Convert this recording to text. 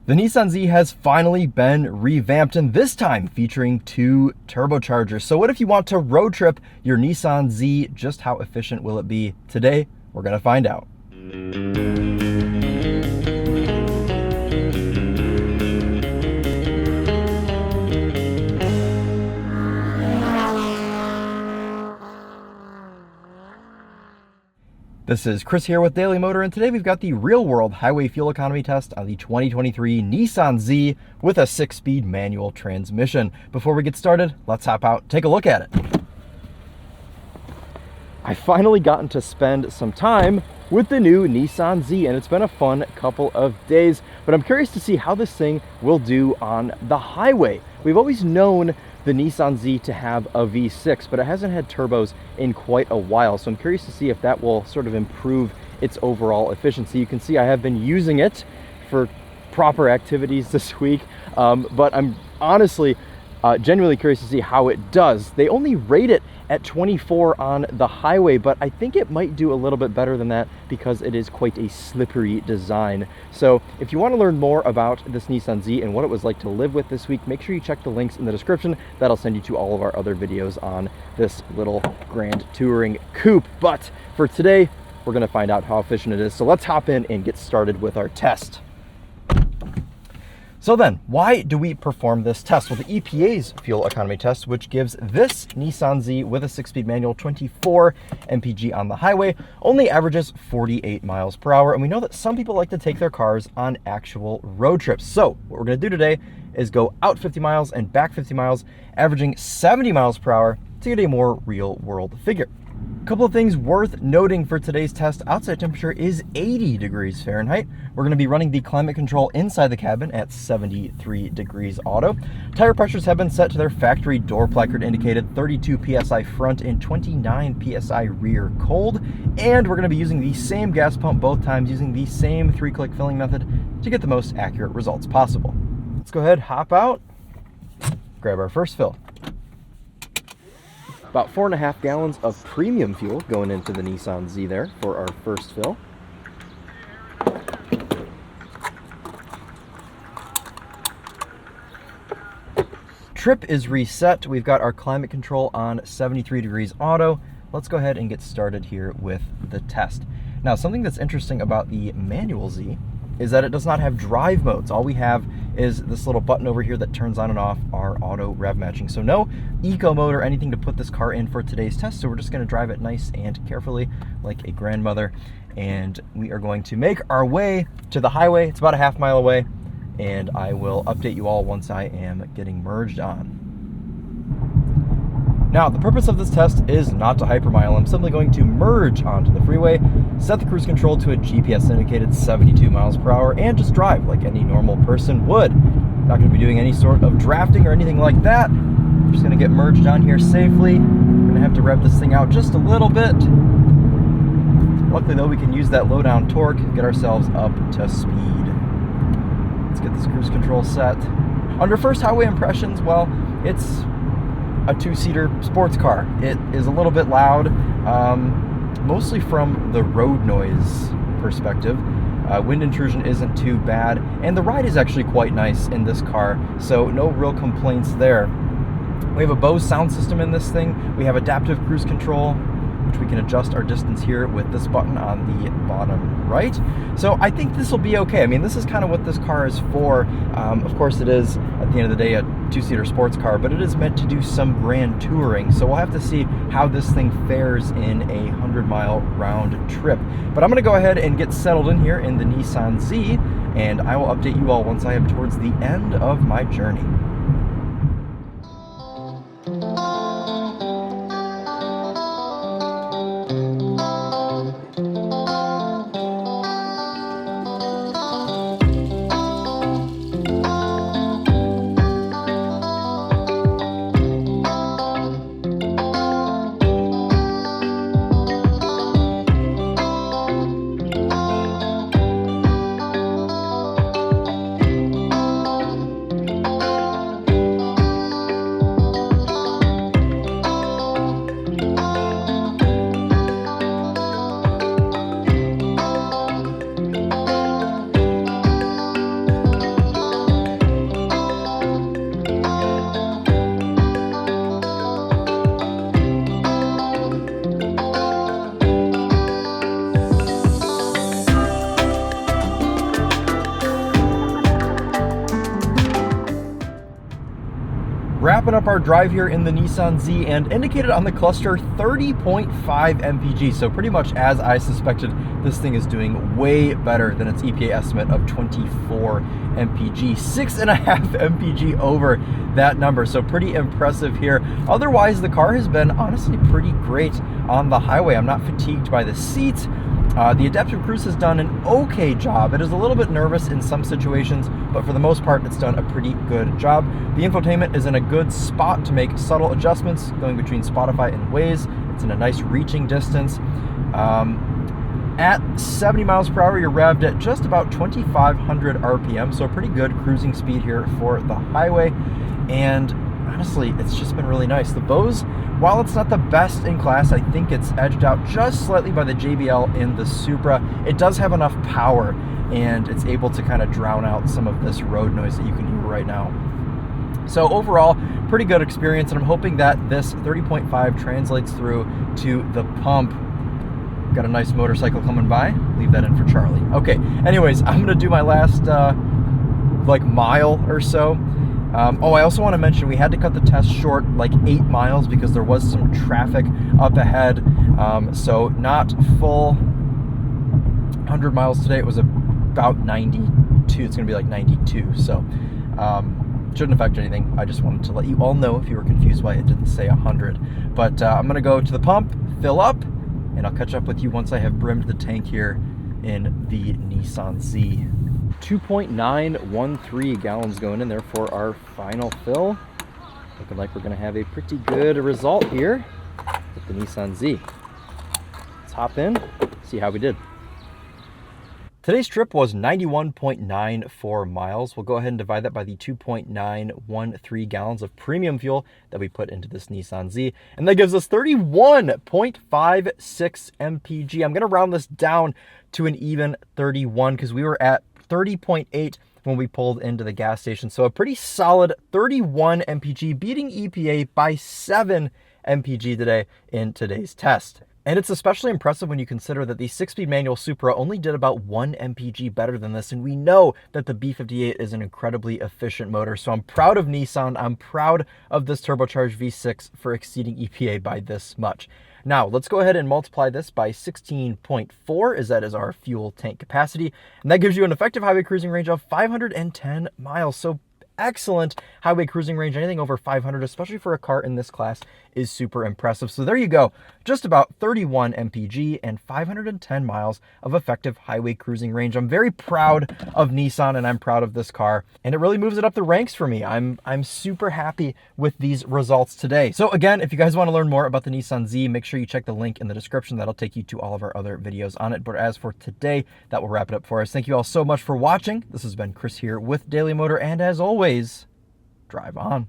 The Nissan Z has finally been revamped, and this time featuring 2 turbochargers. So what if you want to road trip your Nissan Z? Just how efficient will it be? Today, we're gonna find out. This is Chris here with Daily Motor, and today we've got the real-world highway fuel economy test on the 2023 Nissan Z with a 6-speed manual transmission. Before we get started, let's hop out and take a look at it. I finally gotten to spend some time with the new Nissan Z, and it's been a fun couple of days, but I'm curious to see how this thing will do on the highway. We've always known the Nissan Z to have a V6, but it hasn't had turbos in quite a while, so I'm curious to see if that will sort of improve its overall efficiency. You can see I have been using it for proper activities this week, but I'm honestly genuinely curious to see how it does. They only rate it at 24 on the highway, but I think it might do a little bit better than that because it is quite a slippery design. So if you want to learn more about this Nissan Z and what it was like to live with this week, make sure you check the links in the description. That'll send you to all of our other videos on this little grand touring coupe. But for today, we're going to find out how efficient it is. So let's hop in and get started with our test. So then, why do we perform this test? Well, the EPA's fuel economy test, which gives this Nissan Z with a 6-speed manual 24 MPG on the highway, only averages 48 miles per hour. And we know that some people like to take their cars on actual road trips. So what we're gonna do today is go out 50 miles and back 50 miles, averaging 70 miles per hour to get a more real world figure. A couple of things worth noting for today's test. Outside temperature is 80 degrees Fahrenheit. We're going to be running the climate control inside the cabin at 73 degrees auto. Tire pressures have been set to their factory door placard indicated 32 psi front and 29 psi rear cold. And we're going to be using the same gas pump both times, using the same 3-click filling method to get the most accurate results possible. Let's go ahead, hop out, grab our first fill. About 4.5 gallons of premium fuel going into the Nissan Z there for our first fill. Trip is reset. We've got our climate control on 73 degrees auto. Let's go ahead and get started here with the test. Now, something that's interesting about the manual Z is that it does not have drive modes. All we have is this little button over here that turns on and off our auto rev matching. So no eco mode or anything to put this car in for today's test. So we're just gonna drive it nice and carefully like a grandmother. And we are going to make our way to the highway. It's about a half mile away, and I will update you all once I am getting merged on. Now, the purpose of this test is not to hypermile. I'm simply going to merge onto the freeway, set the cruise control to a GPS indicated 72 miles per hour, and just drive like any normal person would. Not going to be doing any sort of drafting or anything like that. I'm just going to get merged on here safely. We're going to have to rev this thing out just a little bit. Luckily though, we can use that low down torque, get ourselves up to speed. Let's get this cruise control set. Under first highway impressions, well, it's a 2-seater sports car. It is a little bit loud, mostly from the road noise perspective. Wind intrusion isn't too bad, and the ride is actually quite nice in this car, so no real complaints there. We have a Bose sound system in this thing. We have adaptive cruise control, which we can adjust our distance here with this button on the bottom right. So I think this will be okay. I mean, this is kind of what this car is for. Of course, it is, at the end of the day, a 2-seater sports car, but it is meant to do some grand touring. So we'll have to see how this thing fares in a 100-mile round trip. But I'm gonna go ahead and get settled in here in the Nissan Z, and I will update you all once I am towards the end of my journey. Wrapping up our drive here in the Nissan Z, and indicated on the cluster 30.5 MPG. So pretty much as I suspected, this thing is doing way better than its EPA estimate of 24 MPG. 6.5 MPG over that number. So pretty impressive here. Otherwise, the car has been honestly pretty great on the highway. I'm not fatigued by the seats. The adaptive cruise has done an okay job. It is a little bit nervous in some situations, but for the most part, it's done a pretty good job. The infotainment is in a good spot to make subtle adjustments going between Spotify and Waze. It's in a nice reaching distance. At 70 miles per hour, you're revved at just about 2,500 RPM, so a pretty good cruising speed here for the highway. And honestly, it's just been really nice. The Bose, while it's not the best in class, I think it's edged out just slightly by the JBL in the Supra. It does have enough power, and it's able to kind of drown out some of this road noise that you can hear right now. So overall, pretty good experience, and I'm hoping that this 30.5 translates through to the pump. Got a nice motorcycle coming by. Leave that in for Charlie. Okay, anyways, I'm gonna do my last like mile or so. I also want to mention we had to cut the test short like 8 miles because there was some traffic up ahead. So not full 100 miles today. It was about 92. It's going to be like 92. So shouldn't affect anything. I just wanted to let you all know if you were confused why it didn't say 100. But I'm going to go to the pump, fill up, and I'll catch up with you once I have brimmed the tank here in the Nissan Z. 2.913 gallons going in there for our final fill. Looking like we're going to have a pretty good result here with the Nissan Z. Let's hop in, see how we did. Today's trip was 91.94 miles. We'll go ahead and divide that by the 2.913 gallons of premium fuel that we put into this Nissan Z. And that gives us 31.56 MPG. I'm going to round this down to an even 31 because we were at 30.8 when we pulled into the gas station. So a pretty solid 31 MPG, beating EPA by 7 MPG today in today's test. And it's especially impressive when you consider that the 6-speed manual Supra only did about 1 MPG better than this, and we know that the B58 is an incredibly efficient motor. So I'm proud of Nissan. I'm proud of this turbocharged V6 for exceeding EPA by this much. Now, let's go ahead and multiply this by 16.4, as that is our fuel tank capacity, and that gives you an effective highway cruising range of 510 miles. So excellent highway cruising range. Anything over 500, especially for a car in this class, is super impressive. So there you go, just about 31 MPG and 510 miles of effective highway cruising range. I'm very proud of Nissan, and I'm proud of this car, and it really moves it up the ranks for me. I'm super happy with these results today. So again, if you guys want to learn more about the Nissan Z, make sure you check the link in the description. That'll take you to all of our other videos on it. But as for today, that will wrap it up for us. Thank you all so much for watching. This has been Chris here with Daily Motor, and as always, drive on.